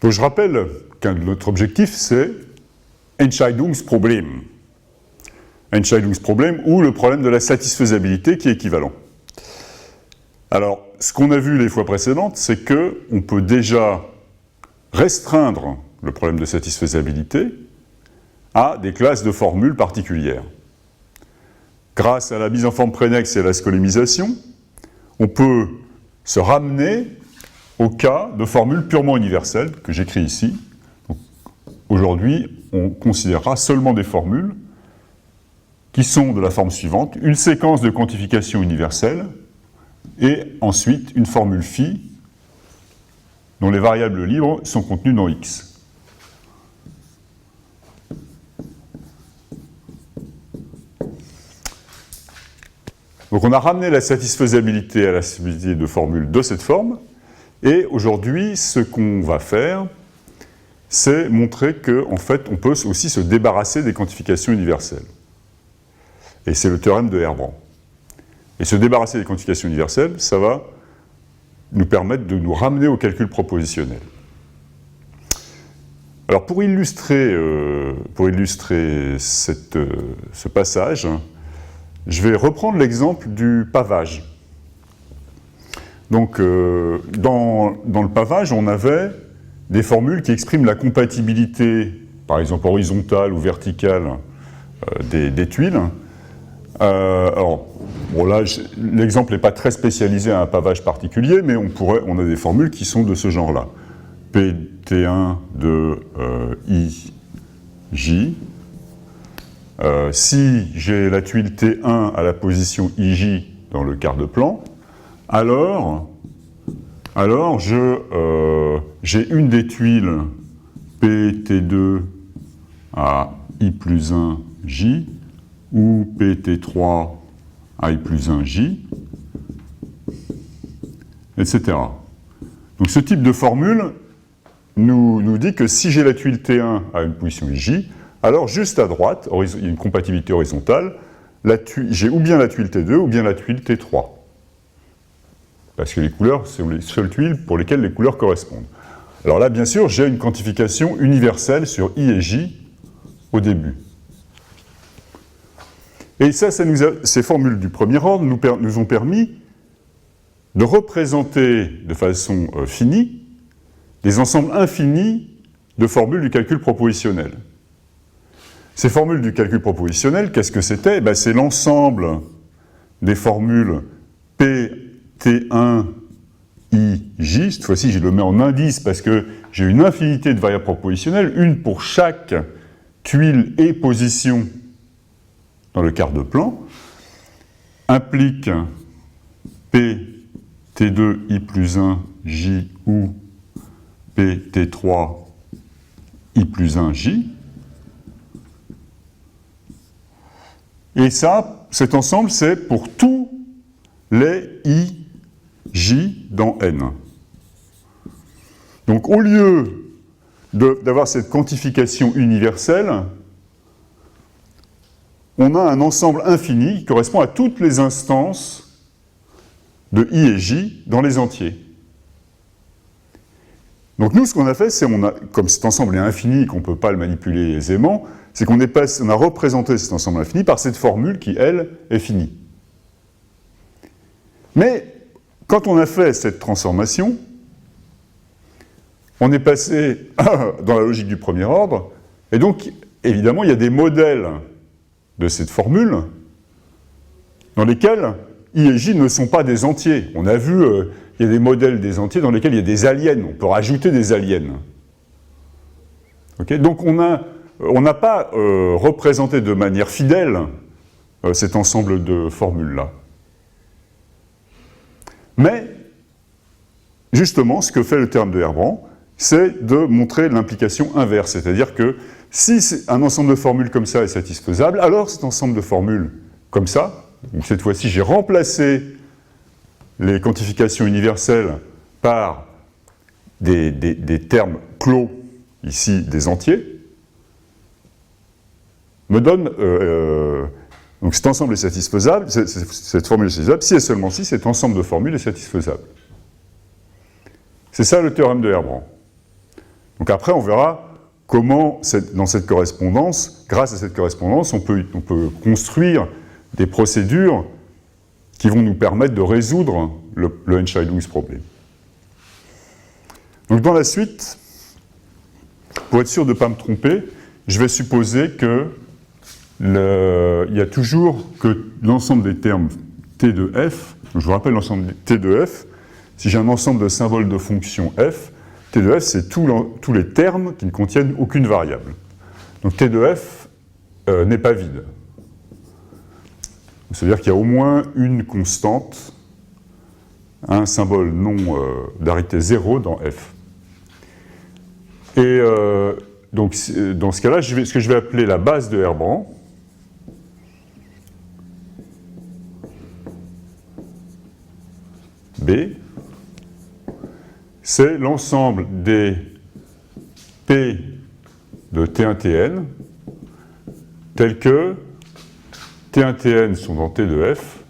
Donc je rappelle qu'un de notre objectif, c'est Entscheidungsproblem. Entscheidungsproblem ou le problème de la satisfaisabilité qui est équivalent. Alors, ce qu'on a vu les fois précédentes, c'est qu'on peut déjà restreindre le problème de satisfaisabilité à des classes de formules particulières. Grâce à la mise en forme prénexe et à la scolimisation, on peut se ramener au cas de formules purement universelles que j'écris ici. Aujourd'hui, on considérera seulement des formules qui sont de la forme suivante, une séquence de quantification universelle et ensuite une formule phi dont les variables libres sont contenues dans X. Donc on a ramené la satisfaisabilité à la stabilité de formules de cette forme, et aujourd'hui, ce qu'on va faire, c'est montrer qu'en fait, on peut aussi se débarrasser des quantifications universelles. Et c'est le théorème de Herbrand. Et se débarrasser des quantifications universelles, ça va nous permettre de nous ramener au calcul propositionnel. Alors pour illustrer ce passage, je vais reprendre l'exemple du pavage. Donc dans le pavage, on avait des formules qui expriment la compatibilité, par exemple horizontale ou verticale, des tuiles. Alors, bon là, l'exemple n'est pas très spécialisé à un pavage particulier, mais on a des formules qui sont de ce genre-là. PT1 de IJ. Si j'ai la tuile T1 à la position IJ dans le quart de plan, alors j'ai une des tuiles PT2 à I plus 1 J ou PT3 à I plus 1 J, etc. Donc ce type de formule nous dit que si j'ai la tuile T1 à une position IJ, alors juste à droite, il y a une compatibilité horizontale, j'ai ou bien la tuile T2 ou bien la tuile T3. Parce que les couleurs, c'est les seules tuiles pour lesquelles les couleurs correspondent. Alors là, bien sûr, j'ai une quantification universelle sur I et J au début. Et ça ces formules du premier ordre nous ont permis de représenter de façon finie des ensembles infinis de formules du calcul propositionnel. Ces formules du calcul propositionnel, qu'est-ce que c'était? C'est l'ensemble des formules PT1 IJ. Cette fois-ci, je le mets en indice parce que j'ai une infinité de variables propositionnelles, une pour chaque tuile et position dans le quart de plan, implique PT2 I plus 1 J ou PT3 I plus 1 J. Et ça, cet ensemble, c'est pour tous les IJ dans N. Donc au lieu d'avoir cette quantification universelle, on a un ensemble infini qui correspond à toutes les instances de I et J dans les entiers. Donc nous, ce qu'on a fait, c'est, comme cet ensemble est infini et qu'on ne peut pas le manipuler aisément, c'est qu'on a représenté cet ensemble infini par cette formule qui, elle, est finie. Mais quand on a fait cette transformation, on est passé dans la logique du premier ordre, et donc, évidemment, il y a des modèles de cette formule dans lesquels I et J ne sont pas des entiers. On a vu, il y a des modèles des entiers dans lesquels il y a des aliens. On peut rajouter des aliens. Okay, donc on n'a pas représenté de manière fidèle cet ensemble de formules-là. Mais, justement, ce que fait le théorème de Herbrand, c'est de montrer l'implication inverse. C'est-à-dire que si un ensemble de formules comme ça est satisfaisable, alors cet ensemble de formules comme ça, donc cette fois-ci j'ai remplacé les quantifications universelles par des termes clos, ici des entiers, me donne, donc cet ensemble est satisfaisable, cette formule est satisfaisable, si et seulement si cet ensemble de formules est satisfaisable. C'est ça le théorème de Herbrand. Donc après, on verra comment, dans cette correspondance, grâce à cette correspondance, on peut construire des procédures qui vont nous permettre de résoudre le Entscheidungsproblem. Donc dans la suite, pour être sûr de ne pas me tromper, je vais supposer que il y a toujours que l'ensemble des termes T de f, donc je vous rappelle l'ensemble T de f, si j'ai un ensemble de symboles de fonction f, T de f c'est tous les termes qui ne contiennent aucune variable. Donc T de f n'est pas vide. C'est-à-dire qu'il y a au moins une constante, un symbole non d'arité 0 dans f. Et donc dans ce cas-là, ce que je vais appeler la base de Herbran, B, c'est l'ensemble des P de T1Tn tels que T1Tn sont dans T de F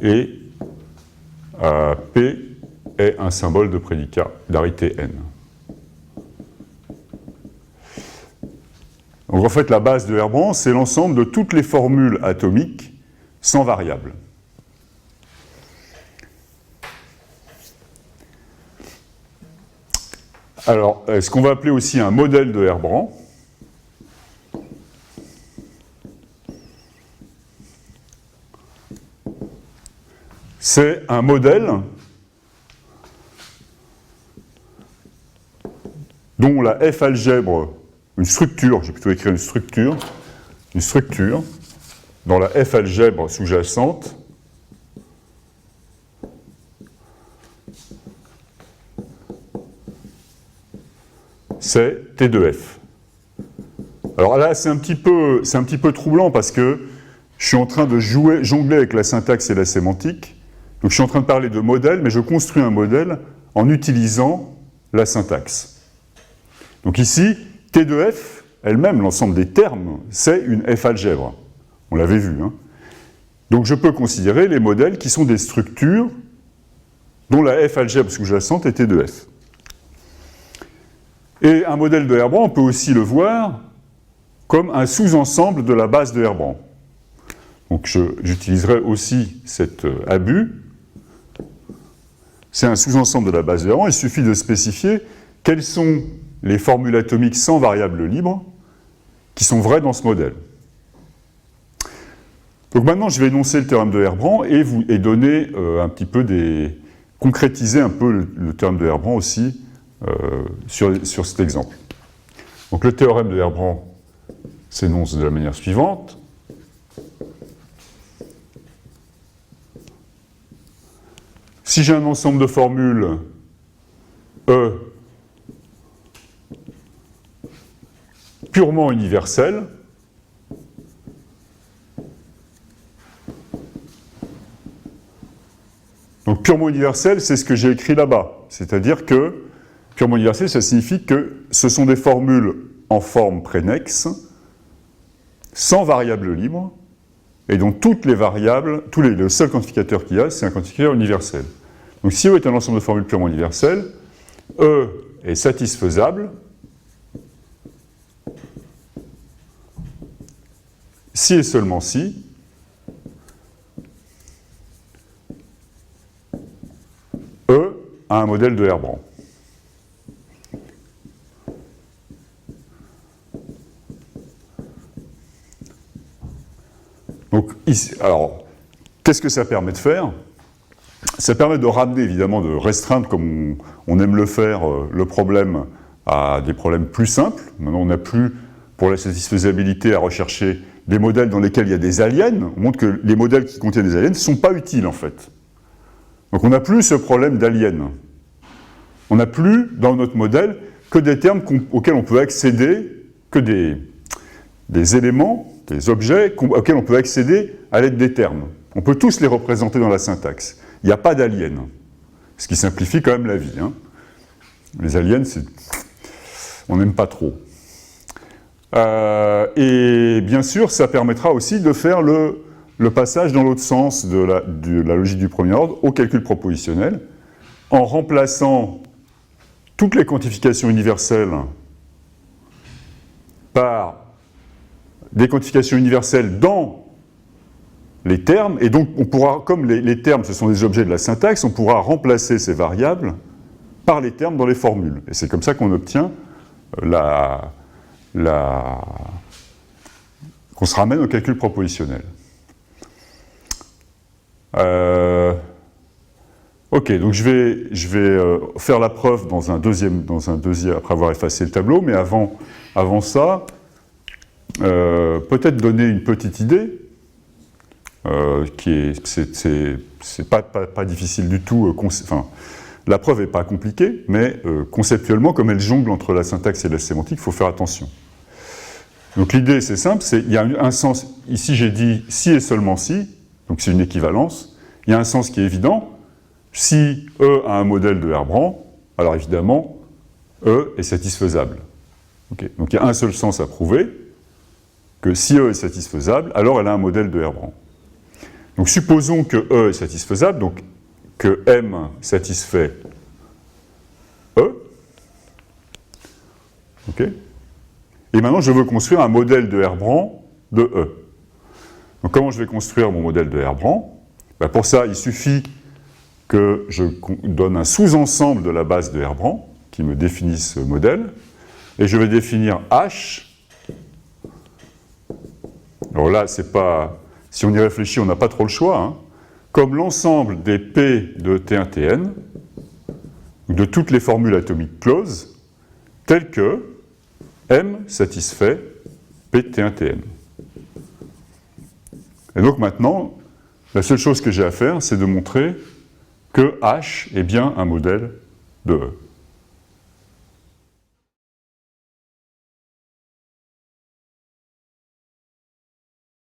et P est un symbole de prédicat d'arité n. Donc en fait, la base de Herbran, c'est l'ensemble de toutes les formules atomiques sans variable. Alors, ce qu'on va appeler aussi un modèle de Herbran, c'est un modèle dont la F-algèbre, une structure, j'ai plutôt écrit une structure, dans la F-algèbre sous-jacente, c'est T de F. Alors là, c'est un petit peu troublant parce que je suis en train de jongler avec la syntaxe et la sémantique. Donc je suis en train de parler de modèle, mais je construis un modèle en utilisant la syntaxe. Donc ici, T de F, elle-même, l'ensemble des termes, c'est une F-algèbre. On l'avait vu. Hein. Donc je peux considérer les modèles qui sont des structures dont la F-algèbre sous-jacente est T de F. Et un modèle de Herbran, on peut aussi le voir comme un sous-ensemble de la base de Herbran. Donc j'utiliserai aussi cet abus. C'est un sous-ensemble de la base de Herbran. Il suffit de spécifier quelles sont les formules atomiques sans variable libre qui sont vraies dans ce modèle. Donc maintenant, je vais énoncer le théorème de Herbran et donner un petit peu concrétiser un peu le théorème de Herbran aussi sur cet exemple. Donc le théorème de Herbran s'énonce de la manière suivante. Si j'ai un ensemble de formules E purement universelles, donc purement universel, c'est ce que j'ai écrit là-bas. C'est-à-dire que purement universel, ça signifie que ce sont des formules en forme prénexe, sans variable libre, et dont toutes les variables, le seul quantificateur qu'il y a, c'est un quantificateur universel. Donc si E est un ensemble de formules purement universelles, E est satisfaisable si et seulement si E a un modèle de Herbran. Donc, ici, alors, qu'est-ce que ça permet de faire? Ça permet de ramener, évidemment, de restreindre, comme on aime le faire, le problème à des problèmes plus simples. Maintenant, on n'a plus, pour la satisfaisabilité, à rechercher des modèles dans lesquels il y a des aliens. On montre que les modèles qui contiennent des aliens ne sont pas utiles, en fait. Donc, on n'a plus ce problème d'aliens. On n'a plus, dans notre modèle, que des termes auxquels on peut accéder, que des éléments, des objets auxquels on peut accéder à l'aide des termes. On peut tous les représenter dans la syntaxe. Il n'y a pas d'aliens, ce qui simplifie quand même la vie. Hein. Les aliens, on n'aime pas trop. Et bien sûr, ça permettra aussi de faire le passage dans l'autre sens de la logique du premier ordre au calcul propositionnel, en remplaçant toutes les quantifications universelles par des quantifications universelles dans les termes, et donc on pourra, comme les termes ce sont des objets de la syntaxe, on pourra remplacer ces variables par les termes dans les formules. Et c'est comme ça qu'on obtient qu'on se ramène au calcul propositionnel. Ok, donc je vais faire la preuve dans un deuxième, après avoir effacé le tableau, mais avant ça, peut-être donner une petite idée, c'est pas difficile du tout, la preuve n'est pas compliquée, mais conceptuellement, comme elle jongle entre la syntaxe et la sémantique, il faut faire attention. Donc l'idée, c'est simple, il y a un sens, ici j'ai dit si et seulement si, donc c'est une équivalence, il y a un sens qui est évident, si E a un modèle de Herbran, alors évidemment, E est satisfaisable. Okay. Donc il y a un seul sens à prouver, que si E est satisfaisable, alors elle a un modèle de Herbran. Donc supposons que E est satisfaisable, donc que M satisfait E. Ok. Et maintenant, je veux construire un modèle de Herbran de E. Donc comment je vais construire mon modèle de Herbran? Pour ça, il suffit que je donne un sous-ensemble de la base de Herbran qui me définisse ce modèle, et je vais définir H. Alors là, c'est pas, si on y réfléchit, on n'a pas trop le choix, hein, comme l'ensemble des P de T1, Tn, de toutes les formules atomiques closes, telles que M satisfait P de T1, Tn. Et donc maintenant, la seule chose que j'ai à faire, c'est de montrer que H est bien un modèle de E.